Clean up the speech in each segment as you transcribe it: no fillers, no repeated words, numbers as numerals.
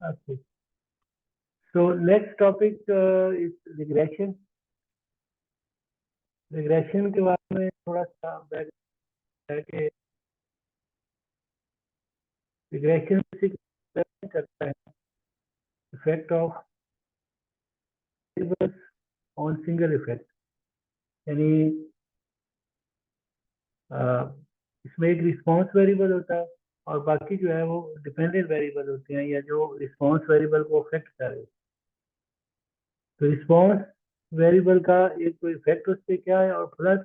Okay. So next topic is regression. Regression के बारे में थोड़ा सा बैकग्राउंड है कि regression करता है effect of variables on single effect, यानी इसमें एक रिस्पॉन्स वेरिएबल होता है और बाकी जो है वो डिपेंडेंट वेरिएबल होते हैं या जो रिस्पॉन्स वेरिएबल को अफेक्ट कर रहे हैं। तो रिस्पॉन्स वेरिएबल का एक तो इफेक्ट उस पर क्या है और प्लस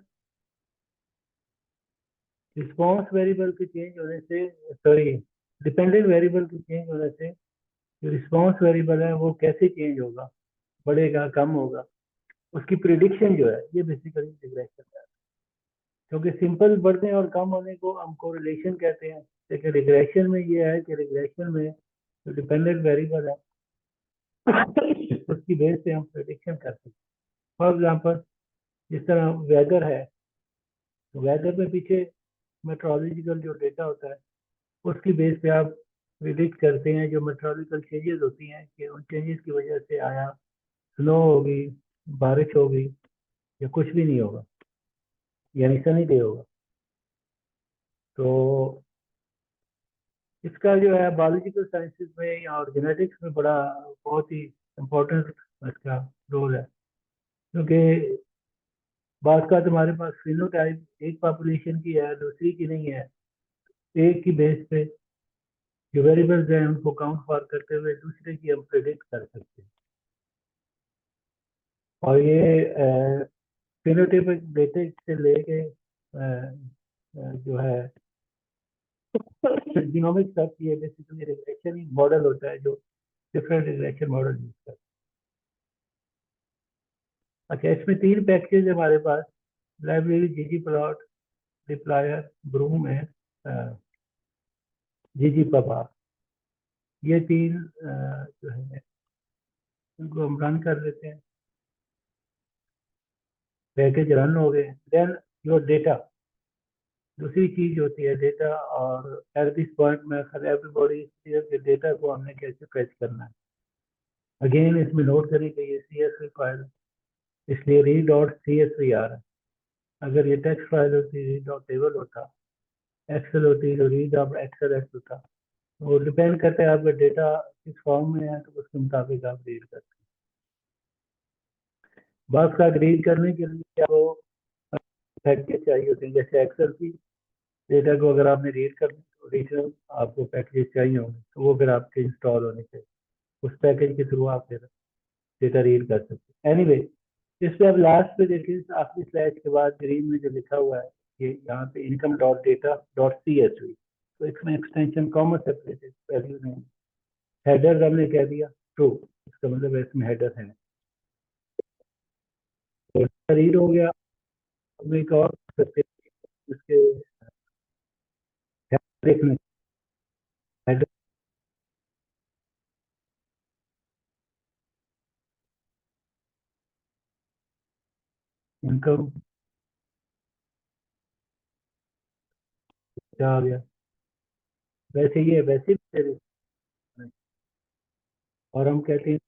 रिस्पॉन्स वेरिएबल के चेंज होने से, सॉरी, डिपेंडेंट वेरिएबल के चेंज होने से जो रिस्पॉन्स वेरिएबल है वो कैसे चेंज होगा, बढ़ेगा, कम होगा, उसकी प्रिडिक्शन जो है, ये बेसिकली रिग्रेशन है। क्योंकि सिंपल बढ़ने और कम होने को हम कोरिलेशन कहते हैं, लेकिन रिग्रेशन में ये है कि रिग्रेशन में जो डिपेंडेंट वेरिएबल है उसकी बेस से हम प्रिडिक्शन कर सकते हैं। फॉर एग्जांपल, जिस तरह वेदर है, तो वेदर में पीछे मेट्रोलॉजिकल जो डेटा होता है उसकी बेस पे आप प्रिडिक्ट करते हैं जो मेट्रोलॉजिकल चेंजेस होती हैं कि उन चेंजेस की वजह से आया स्नो होगी, बारिश होगी या कुछ भी नहीं होगा, यानी सनी डे होगा। तो इसका जो है बायोलॉजिकल साइंसेज में या और जेनेटिक्स में बड़ा बहुत ही इम्पोर्टेंट इसका रोल है। क्योंकि बात का तुम्हारे पास फिनोटाइप एक पॉपुलेशन की है, दूसरी की नहीं है। एक की बेस पे जो वेरिएबल्स हैं उनको काउंट फॉर करते हुए दूसरे की हम प्रेडिक्ट कर सकते हैं। और ये फिनोटाइपिक डेटा से लेके जो है जीनोमिक तक, ये बेसिकली रिग्रेशन मॉडल होता है जो डिफरेंट रिग्रेशन मॉडल यूज करता है। अच्छा, इसमें 3 पैकेज हमारे पास, लाइब्रेरी, जीजी प्लॉट, डिप्लॉयर, ब्रूम है, जीजी पबा। ये 3 जो है इनको हम रन कर देते हैं। पैकेज रन हो गए, देन योर डेटा, दूसरी चीज होती है डेटा। और एट दिस पॉइंट में एवरीबॉडी के डेटा को हमने कैसे फेच करना है। अगेन इसमें नोट करें कि ये CSV फाइल, इसलिए रीड डॉट CSV आ रहा है। अगर ये टेक्स्ट फाइल होती, रीड डॉट टेबल होता, एक्सेल होती तो रीड डॉट एक्सेल एक्स होता। वो डिपेंड करता है आपका डेटा किस फॉर्म में है, तो उसके मुताबिक आप रीड करते हैं। बस का रीड करने के लिए आपको पैकेज चाहिए होते हैं, जैसे एक्सेल की डेटा को अगर आपने रीड करना है तो रीजनल आपको पैकेज चाहिए होंगे, तो वो फिर आपके इंस्टॉल होने चाहिए। उस पैकेज के थ्रू आप फिर डेटा रीड कर सकते हैं। एनीवे, इस पे आप लास्ट पे देखिए, आखिरी स्लाइड के बाद ग्रीन में जो लिखा हुआ है, ये यहाँ पे income dot data dot CSV, तो इसमें एक्सटेंशन कॉमा सेपरेटेड वैल्यू नहीं। हेडर हमने कह दिया ट्रू, इसका मतलब इसमें हेडर है। तो रीड हो गया। अब एक और करते हैं, इसके देखने हेडर इनकम क्या आ गया, वैसे ही है, वैसे ही तेरे। और हम कहते हैं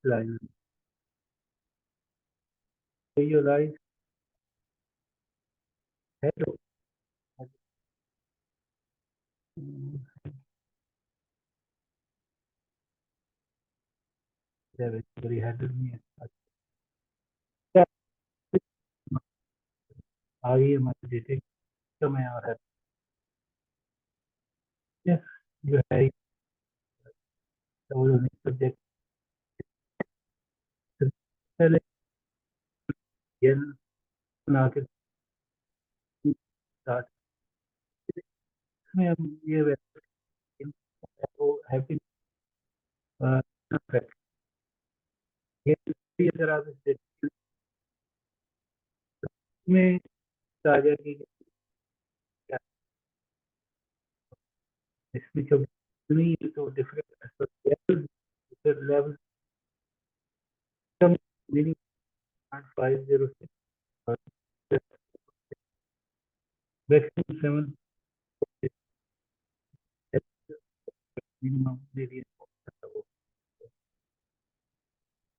लाइन विजुअलाइज हेडर, हेडर नहीं है। अच्छा, आ गई हमारी डेटे में और है जो है सब्जेक्ट पहले ये बना के स्टार्ट, इसमें हम ये वो हैप्पी ये भी अगर आप इस में आ जाएगी क्या, इसमें जो नहीं है तो डिफरेंट लेवल मीनिंग 506 और मैक्सिमम 7 मिनिमम दे दिया।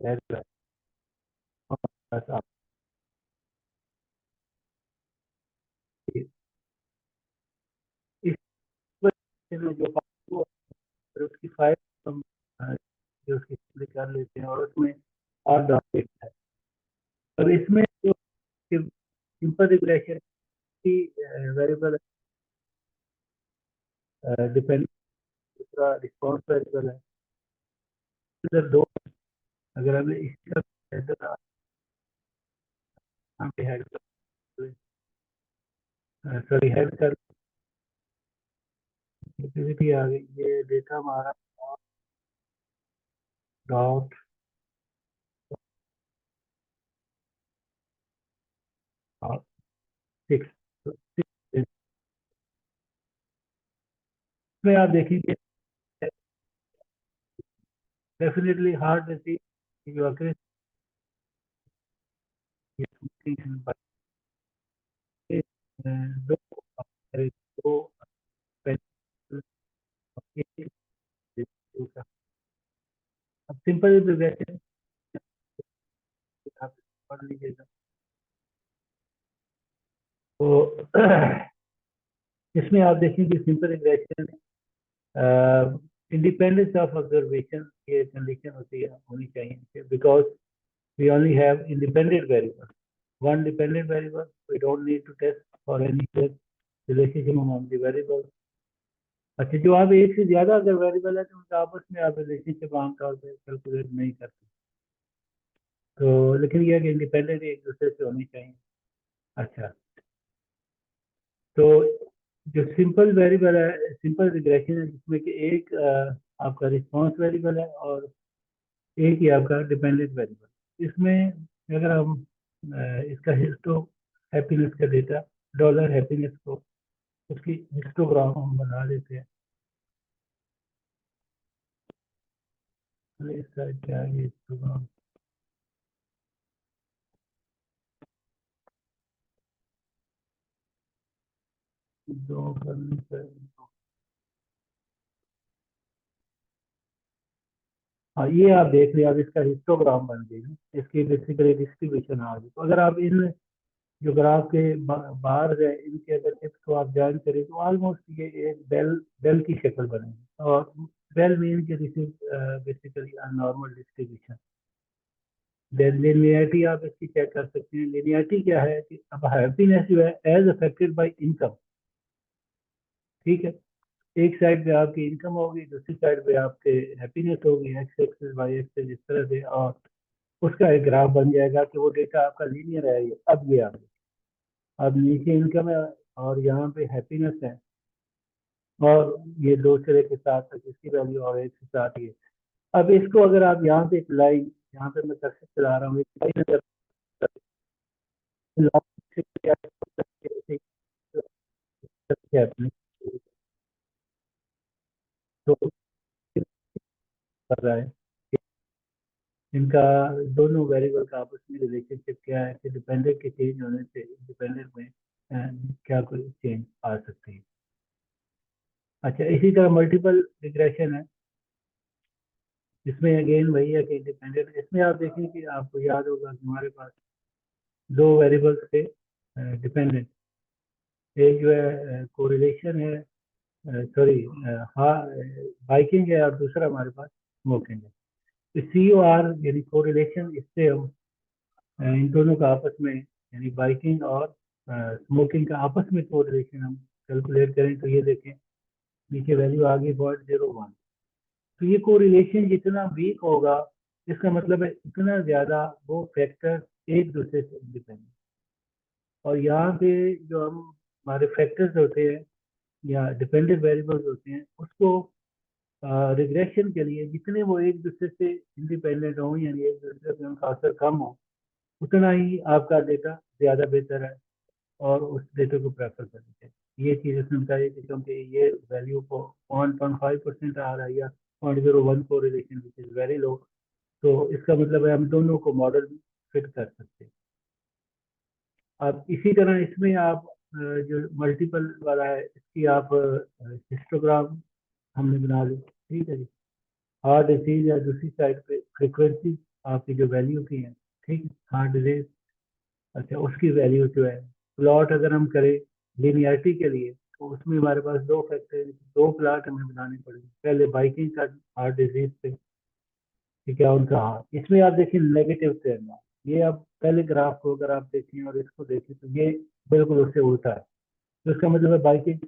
हेड इस वजह से जो फाइल वो फिर उसकी फाइल हम जो उसकी display कर लेते हैं और उसमें और डाउनलोड है। अब इसमें जो सिंपल रिग्रेशन की वेरिएबल डिपेंड, दूसरा रिस्पॉन्स वेरिएबल है। इधर दो, अगर हमें इसका हेड सॉरी हेड कर एक्टिविटी आ गई, ये डेटा हमारा डॉट सिक्स में आप देखेंगे डेफिनेटली हार्ड रहती है जो अगर दो दो अब सिंपल वैसे आप पढ़ लीजिएगा तो इसमें आप देखेंगे simple regression independence of observation ये कंडीशन होती है होनी चाहिए because we only have independent variables. One dependent variable, we don't need to test for any relationship among the variables. अच्छा, जो आप एक से ज्यादा अगर वेरिएबल है तो उनका आपस में आप रिलेशनशिप आमतौर पर कैलकुलेट नहीं करते, तो लेकिन ये कि इंडिपेंडेंट एक दूसरे से होनी चाहिए। अच्छा, तो जो सिंपल वेरिएबल है, सिंपल रिग्रेशन है जिसमें कि एक आपका रिस्पांस वेरिएबल है और एक ही आपका डिपेंडेंट वेरिएबल। इसमें अगर हम इसका हिस्टो हैप्पीनेस का डेटा डॉलर हैप्पीनेस को उसकी हिस्टोग्राम हम बना लेते हैं। इसका क्या है हिस्टोग्राम, दो करने से हाँ ये आप देख लिया, अब इसका हिस्टोग्राम बन गई, इसकी बेसिकली डिस्ट्रीब्यूशन आ गई। तो अगर आप इन जो ग्राफ के बाहर है इनके अगर टिप्स को आप ज्वाइन करें तो ऑलमोस्ट ये एक बेल बेल की शक्ल बनेगी। और बेल मीन के this is basically normal distribution. Linearity आप इसकी चेक कर सकते हैं। लिनियरिटी क्या है कि अब हैप्पीनेस जो है एज अफेक्टेड बाय इनकम, ठीक है। एक साइड पे आपकी इनकम होगी, दूसरी साइड पे आपके हैप्पीनेस होगी, एक्स एक्सिस वाई एक्सिस इस तरह से, और उसका एक ग्राफ बन जाएगा कि वो डेटा आपका लीनियर है। ये अब ये आ गया, अब नीचे इनकम है और यहाँ पे हैप्पीनेस है, और ये दो सिरे के साथ तक इसकी वैल्यू और एक के साथ ये। अब इसको अगर आप यहाँ पे एक लाइन, यहाँ पे मैं कर्सर चला रहा हूँ, एक लाइन अगर तो कर रहा है इनका दोनों वेरिएबल का आपस में रिलेशनशिप क्या है कि डिपेंडेंट के चेंज होने से इंडिपेंडेंट में क्या कोई चेंज आ सकती है। अच्छा, इसी तरह मल्टीपल रिग्रेशन है, इसमें अगेन वही है कि इंडिपेंडेंट। इसमें आप देखें कि आपको याद होगा कि हमारे पास दो वेरिएबल्स थे डिपेंडेंट, एक जो है कोरिलेशन है, सॉरी हाँ बाइकिंग है, और दूसरा हमारे पास स्मोकिंग है। तो सी ओ आर यानी कोरिलेशन, इससे हम इन दोनों का आपस में यानी बाइकिंग और स्मोकिंग का आपस में कोरिलेशन हम कैलकुलेट करें तो ये देखें नीचे वैल्यू आ गई 0.01। तो ये कोरिलेशन जितना वीक होगा इसका मतलब है इतना ज़्यादा वो फैक्टर एक दूसरे से इंडिपेंडेंट। और यहाँ पे जो हम हमारे फैक्टर्स होते हैं या डिपेंडेंट वेरिएबल्स होते हैं उसको रिग्रेशन के लिए जितने वो एक दूसरे से इंडिपेंडेंट हों यानी एक दूसरे पे उनका असर कम हो, उतना ही आपका डेटा ज़्यादा बेहतर है और उस डेटा को प्रेफर करनी चाहिए। ये चीज़ इसमें बताइए कि क्योंकि ये वैल्यू को 1.5% आ रहा है या 0.01 को relation which is very low, तो इसका मतलब है हम दोनों को मॉडल फिट कर सकते हैं। अब इसी तरह इसमें आप जो मल्टीपल वाला है इसकी आप हिस्टोग्राम हमने बना ली, ठीक है जी। हार्ट डिसीज या दूसरी साइड पे फ्रीक्वेंसी आपकी जो वैल्यू की है, ठीक, हार्ट डिजीज, अच्छा उसकी वैल्यू जो है, प्लॉट अगर हम करें लिनियरिटी के लिए, तो उसमें हमारे पास दो फैक्टर, दो प्लॉट हमें बनाने पड़ेंगे। पहले बाइकिंग का हार्ट डिजीज पे, ठीक है, उनका हार्ट, इसमें आप देखिए नेगेटिव ट्रेंड है। ये आप पहले ग्राफ को अगर आप देखें और इसको देखें तो ये बिल्कुल उससे उल्टा है। तो इसका मतलब है बाइकिंग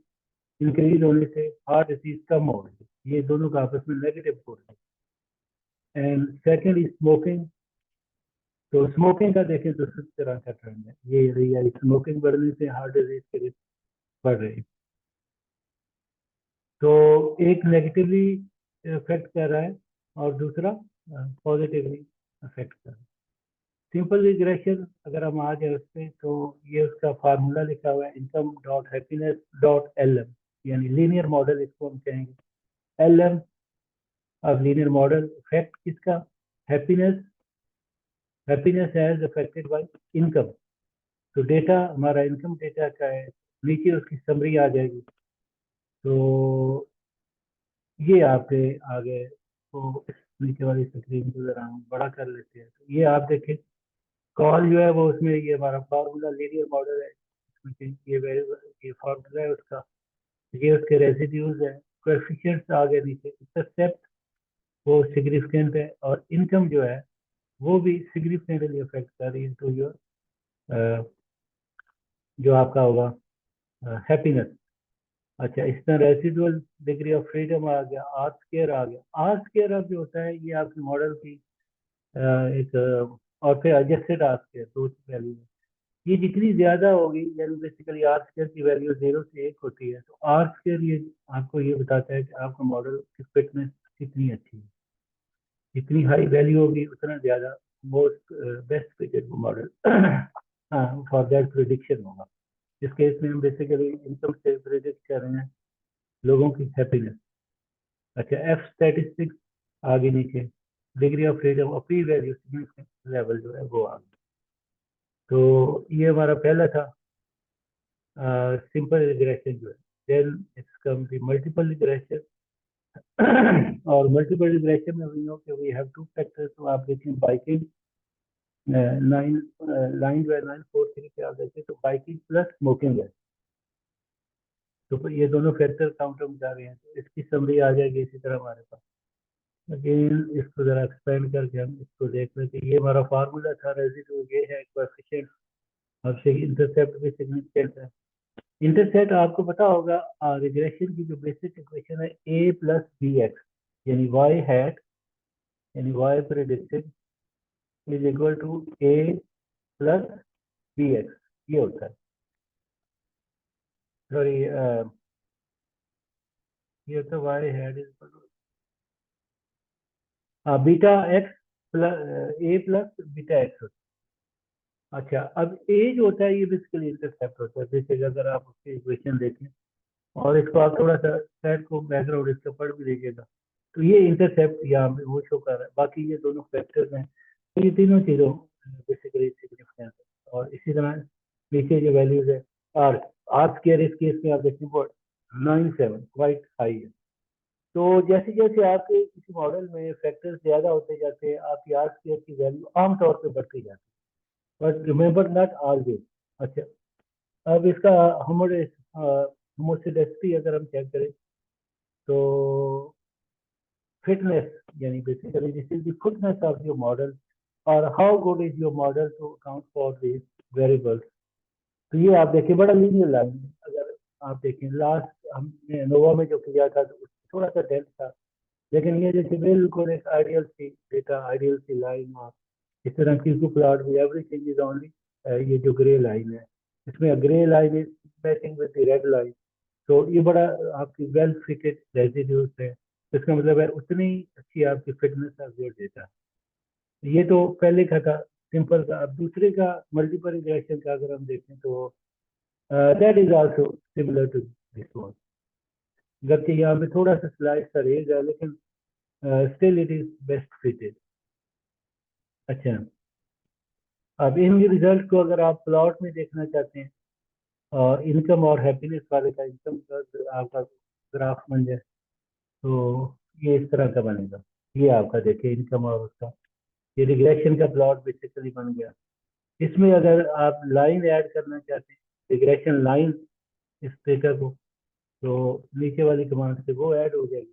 इंक्रीज होने से हार्ट डिजीज कम हो रही है, ये दोनों का आपस में नेगेटिव हो रहा है। एंड सेकेंड स्मोकिंग, तो स्मोकिंग का देखें तो इस तरह का ट्रेंड है, ये रही है, स्मोकिंग बढ़ने से हार्ट डिजीज के रिस्क बढ़ रही है। तो एक नेगेटिवली अफेक्ट कर रहा है और दूसरा पॉजिटिवली अफेक्ट कर रहा है। सिंपल रिग्रेशन अगर हम आ जाए उस पर, तो ये उसका फार्मूला लिखा हुआ है, income dot happiness dot L M, यानी लीनियर मॉडल इसको हम कहेंगे। एल एम अब लीनियर मॉडल इफेक्ट किसका, happiness, happiness as affected by income. तो डेटा हमारा इनकम डेटा का है, नीचे उसकी समरी आ जाएगी। तो ये आपके आगे, तो इस नीचे वाली स्क्रीन को जरा हम बड़ा कर लेते हैं, तो ये आप देखें, कॉल जो है वो उसमें ये हमारा फार्मूला लीनियर मॉडल है, इसमें ये वेरिएबल, ये फार्मूला है उसका, ये उसके रेसिड्यूज है, कोएफिशिएंट्स आ गए नीचे, इंटरसेप्ट वो सिग्निफिकेंट है, और इनकम जो है वो भी सिग्निफिकेंटली अफेक्ट कर रही है तो जो आपका होगा हैप्पीनेस। अच्छा, इस तरह रेसिडुअल डिग्री ऑफ फ्रीडम आ गया, आर स्केयर आ गया। आर स्केयर अब जो होता है ये आपके मॉडल की एक और फिर एडजस्टेड आर स्केयर, दो वैल्यू है, ये जितनी ज्यादा होगी, यानी बेसिकली आर स्केयर की वैल्यू 0 से 1 होती है, तो आर स्केयर ये आपको ये बताता है कि आपका मॉडल की फिटनेस कितनी अच्छी है। जितनी हाई वैल्यू होगी उतना ज्यादा मोस्ट बेस्ट फिटेड मॉडल हाँ फॉर दैट प्रिडिक्शन होगा। इस केस में हम बेसिकली इनकम से प्रिडिक्ट कर रहे हैं लोगों की हैप्पीनेस। अच्छा, एफ स्टैटिस्टिक्स आगे नीचे, डिग्री ऑफ फ्रीडम और पी वैल्यू लेवल जो है वो आगे। तो ये हमारा पहला था सिंपल रिग्रेशन जो है। Then it's come the multiple regression और मल्टीपल रिग्रेशन में वी नो कि वी हैव टू फैक्टर्स। तो आप देखें बाइकिंग नाइन लाइन जो है 943 पे आप देखें तो बाइकिंग प्लस स्मोकिंग है, तो फिर ये दोनों फैक्टर काउंटर में जा रहे हैं, तो इसकी समरी आ जाएगी इसी तरह हमारे पास। अगेन इसको जरा एक्सपेंड करके हम इसको देख लेते हैं, ये हमारा फार्मूला था, रेजिड्यू ये है, कोएफिशिएंट और इंटरसेप्ट भी सिग्निफिकेंट है। इंटरसेप्ट आपको पता होगा, रिग्रेशन की जो बेसिक इक्वेशन है ए प्लस बी एक्स, यानी वाई हैट, यानी Y predicted is equal to A plus B X, ये होता है। सॉरी, ये होता है Y hat is equal to beta X plus A plus beta X. अच्छा, अब ए जो होता है ये बेसिकली इंटरसेप्ट होता है, बेसिकली अगर आप उसकी इक्वेशन देखें और इसको आप थोड़ा सा सेट को बैकग्राउंड इसका पढ़ भी लीजिएगा, तो ये इंटरसेप्ट यहाँ पे वो शो कर रहा है, बाकी ये दोनों फैक्टर्स हैं, तो ये तीनों चीज़ों बेसिकली सिग्निफिकेंस है। और इसी तरह नीचे जो वैल्यूज है, आर आर स्केयर इस केस में आप देखें 97 क्वाइट हाई है। तो जैसे जैसे आपके किसी मॉडल में फैक्टर्स ज़्यादा होते जाते हैं, आपकी आर स्केयर की वैल्यू आमतौर पर बढ़ती जाती है, बट रिमेंबर नॉट ऑलवेज। अच्छा, अब इसका होमोसेडेसिटी अगर हम चेक करें, तो फिटनेस, यानी basically this is the fitness of your model, और how good is your model to account for this variables. तो ये आप देखिए बड़ा लीनियर लाइन है। अगर आप देखें लास्ट हमने एनोवा में जो किया था तो थोड़ा सा डेल्ट था, लेकिन ये जैसे बिल्कुल एक आइडियल सी डेटा, आइडियल सी लाइन, और इस तरह की प्लॉट भी एवरीथिंग इज ओनली, ये जो ग्रे लाइन है, इसमें grey line is matching with the red line. तो ये बड़ा आपकी वेल फिटेड रेजिड्यूज है, तो इसका मतलब है उतनी अच्छी आपकी फिटनेस का जो डेटा। ये तो पहले का था सिंपल का। अब दूसरे का मल्टीपल रिग्रेशन का अगर हम देखें तो that is also similar to this one, जबकि यहाँ पे थोड़ा सा स्लाइड सा रहेगा, लेकिन still it is best fitted. अच्छा, अब इन रिजल्ट को अगर आप प्लॉट में देखना चाहते हैं, और इनकम और हैप्पीनेस वाले का इनकम का आपका ग्राफ बन जाए, तो ये इस तरह का बनेगा। ये आपका देखिए इनकम और उसका, ये रिग्रेशन का प्लॉट बेसिकली बन गया। इसमें अगर आप लाइन ऐड करना चाहते हैं, रिग्रेशन लाइन इस डेटा को, तो नीचे वाली कमांड से वो ऐड हो जाएगी।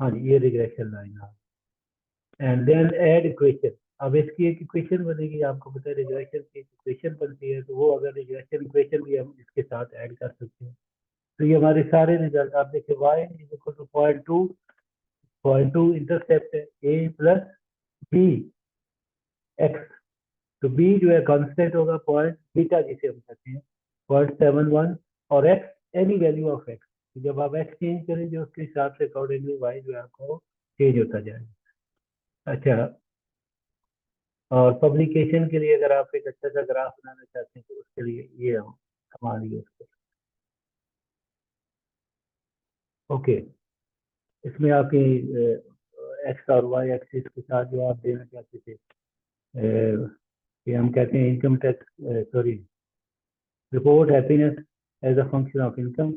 हाँ जी, ये रिग्रेशन लाइन। हाँ, एंड देन ऐड इक्वेशन। अब इसकी एक इक्वेशन बनेगी, आपको पता है रिग्रेशन की इक्वेशन बनती है, तो वो अगर रिग्रेशन इक्वेशन भी हम इसके साथ ऐड कर सकते हैं। तो ये हमारे सारे रिजल्ट आप देखिए, y is equal to 0.2, 0.2 intercept है, a प्लस b x। तो b जो है कांस्टेंट होगा, पॉइंट बीटा जिसे हम कहते हैं, 0.71, और x any value of x। जब आप x चेंज करेंगे उसके हिसाब से अकॉर्डिंगली y जो है आपको चेंज होता जाएगा। अच्छा, और पब्लिकेशन के लिए अगर आप एक अच्छा सा ग्राफ बनाना चाहते हैं तो उसके लिए ये हम कमांड यूज करें। ओके, इसमें आपकी एक्स और वाई एक्सिस के साथ जो आप देना चाहते थे, ये हम कहते हैं income tax, sorry, report happiness as a function of income,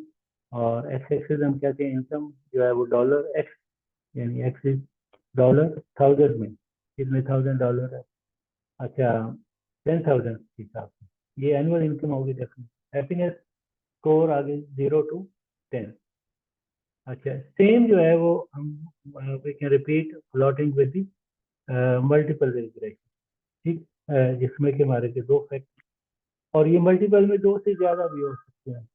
और एक्स एक्सिस हम कहते हैं इनकम जो है वो डॉलर एक्स, यानी एक्स इज डॉलर थाउजेंड में, कितने $1000 है। अच्छा, 10,000 के हिसाब से ये एनुअल इनकम होगी डेफिनेट। हैप्पीनेस स्कोर आगे 0 to 10। अच्छा, सेम जो है वो हम we can repeat plotting with multiple regression. ठीक, जिसमें कि हमारे के दो फैक्ट, और ये मल्टीपल में दो से ज्यादा भी हो सकते हैं।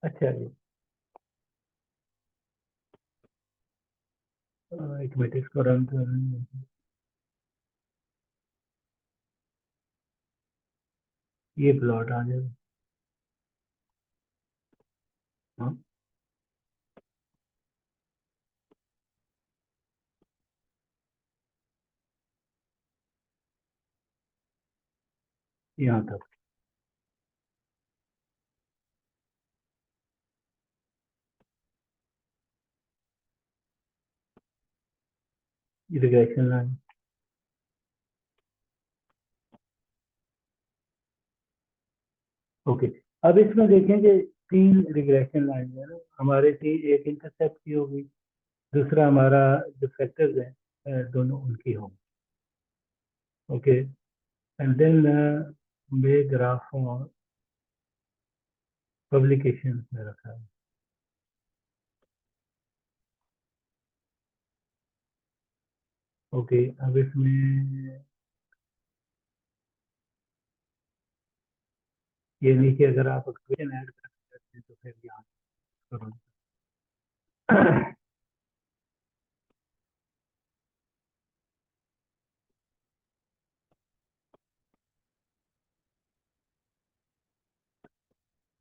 अच्छा जी, एक मिनट इसको रन कर रहे हैं। ये प्लॉट आ जाएगा। हाँ, यहाँ तक। Regression line. ओके, अब इसमें देखेंगे तीन रिग्रेशन लाइन है ना हमारे थी, एक इंटरसेप्ट की होगी, दूसरा हमारा जो फैक्टर्स हैं दोनों उनकी होगी। Okay, and then may graph publication में रखा है। ओके, अब इसमें ये नीचे अगर आप इक्वेशन ऐड करना चाहते हैं तो फिर यहाँ करो।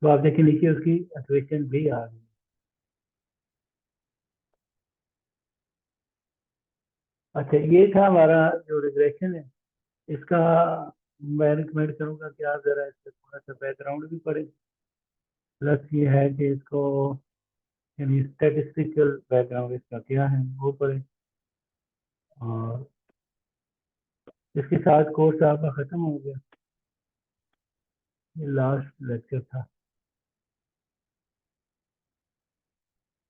तो आप देखिए नीचे उसकी इक्वेशन भी आ गई। अच्छा, ये था हमारा जो रिग्रेशन है, इसका मैं रिकमेंड करूंगा कि आप जरा इसका थोड़ा सा बैकग्राउंड भी पढ़ें। प्लस ये है कि इसको, यानी स्टेटिस्टिकल बैकग्राउंड इसका क्या है वो पढ़ें। और इसके साथ कोर्स आपका खत्म हो गया, ये लास्ट लेक्चर था।